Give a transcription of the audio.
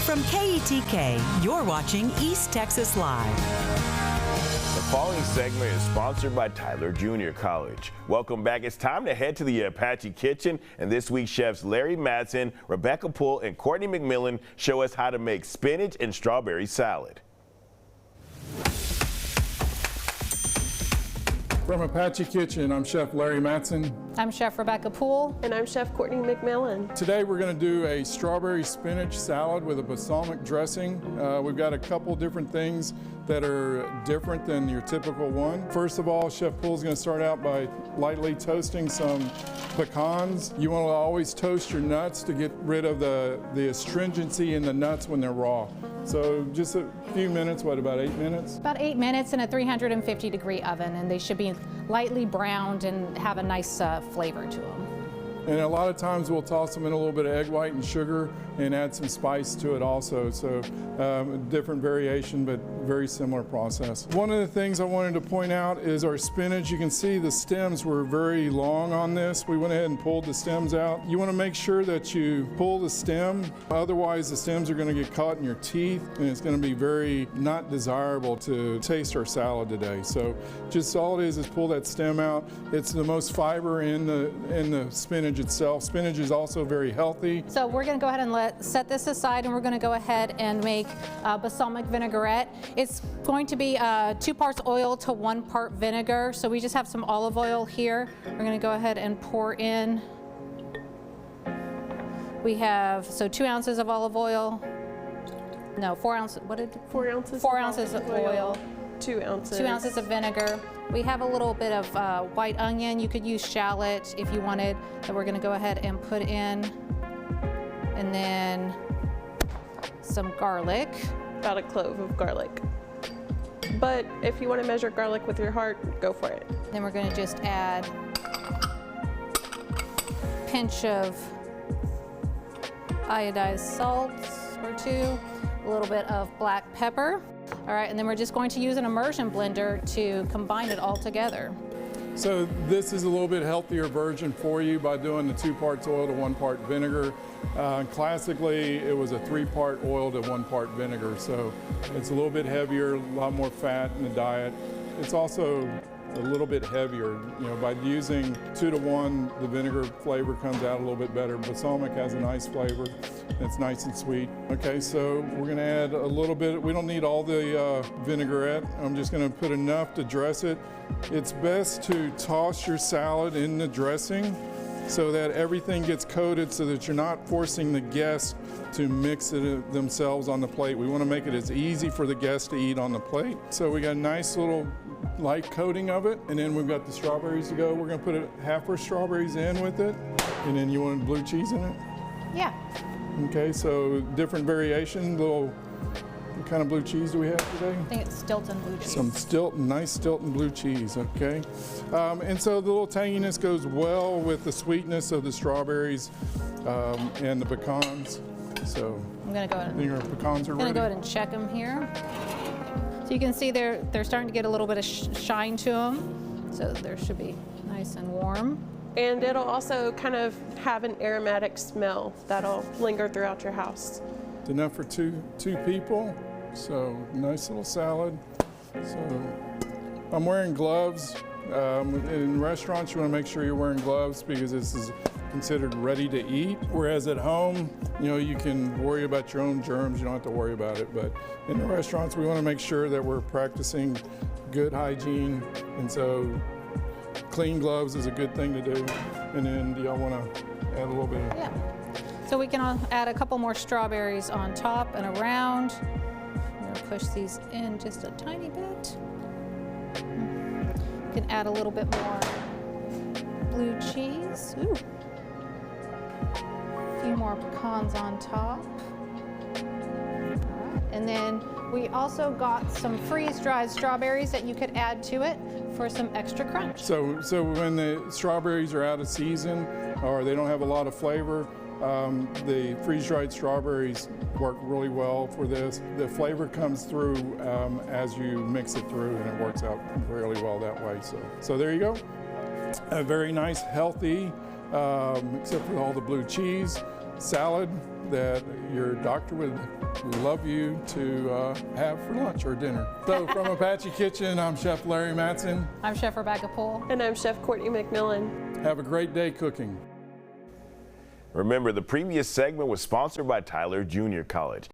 From KETK, you're watching East Texas Live. The following segment is sponsored by Tyler Junior College. Welcome back. It's time to head to the Apache kitchen, and this week chefs Larry Madsen, Rebecca Poole, and Courtney McMillan show us how to make spinach and strawberry salad. From Apache Kitchen, I'm Chef Larry Madsen. I'm Chef Rebecca Poole. And I'm Chef Courtney McMillan. Today we're going to do a strawberry spinach salad with a balsamic dressing. We've got a couple different things that are different than your typical one. First of all, Chef Poole's going to start out by lightly toasting some pecans. You want to always toast your nuts to get rid of the astringency in the nuts when they're raw. So just a few minutes, what, about 8 minutes? About 8 minutes in a 350-degree oven, and they should be lightly browned and have a nice flavor to them. And a lot of times we'll toss them in a little bit of egg white and sugar and add some spice to it also. So different variation, but very similar process. One of the things I wanted to point out is our spinach. You can see the stems were very long on this. We went ahead and pulled the stems out. You want to make sure that you pull the stem, otherwise the stems are going to get caught in your teeth and it's going to be very not desirable to taste our salad today. So just all it is pull that stem out. It's the most fiber in the spinach itself. Spinach is also very healthy. So we're going to go ahead and set this aside, and we're going to go ahead and make balsamic vinaigrette. It's going to be 2 parts oil to 1 part vinegar. So we just have some olive oil here. We're going to go ahead and pour in. We have 2 ounces of olive oil. No, 4 ounces. What did 4 ounces? 4 ounces of oil. 2 ounces. 2 ounces of vinegar. We have a little bit of white onion. You could use shallot if you wanted, that we're going to go ahead and put in. And then some garlic. About a clove of garlic. But if you want to measure garlic with your heart, go for it. Then we're going to just add a pinch of iodized salt or 2, a little bit of black pepper. All right, and then we're just going to use an immersion blender to combine it all together. So this is a little bit healthier version for you by doing the 2 parts oil to 1 part vinegar. Classically, it was a 3 part oil to 1 part vinegar. So it's a little bit heavier, a lot more fat in the diet. It's also a little bit heavier. You know, by using 2 to 1, the vinegar flavor comes out a little bit better. Balsamic has a nice flavor. It's nice and sweet. Okay, so we're gonna add a little bit. We don't need all the vinaigrette. I'm just gonna put enough to dress it. It's best to toss your salad in the dressing so that everything gets coated so that you're not forcing the guests to mix it themselves on the plate. We wanna make it as easy for the guests to eat on the plate. So we got a nice little light coating of it, and then we've got the strawberries to go. We're gonna put half our strawberries in with it, and then you want blue cheese in it? Yeah. Okay, so different variation, what kind of blue cheese do we have today? I think it's Stilton blue cheese. Some nice Stilton blue cheese, okay. And so the little tanginess goes well with the sweetness of the strawberries and the pecans. So I'm gonna go ahead and, your pecans are ready. I'm gonna go ahead and check them here. So you can see they're starting to get a little bit of shine to them. So they should be nice and warm. And it'll also kind of have an aromatic smell that'll linger throughout your house. It's enough for two people. So nice little salad. So I'm wearing gloves. In restaurants, you want to make sure you're wearing gloves because this is considered ready to eat. Whereas at home, you know, you can worry about your own germs. You don't have to worry about it. But in the restaurants, we want to make sure that we're practicing good hygiene. And so clean gloves is a good thing to do. And then do y'all want to add a little bit of... Yeah. So we can add a couple more strawberries on top and around. I'm going to push these in just a tiny bit. You can add a little bit more blue cheese. Ooh. A few more pecans on top. All right. And then we also got some freeze-dried strawberries that you could add to it for some extra crunch. So when the strawberries are out of season or they don't have a lot of flavor, the freeze-dried strawberries work really well for this. The flavor comes through as you mix it through, and it works out really well that way. So there you go. A very nice, healthy, except for all the blue cheese, salad that your doctor would love you to have for lunch or dinner. So from Apache Kitchen, I'm Chef Larry Matson. I'm Chef Rebecca Poole. And I'm Chef Courtney McMillan. Have a great day cooking. Remember, the previous segment was sponsored by Tyler Junior College.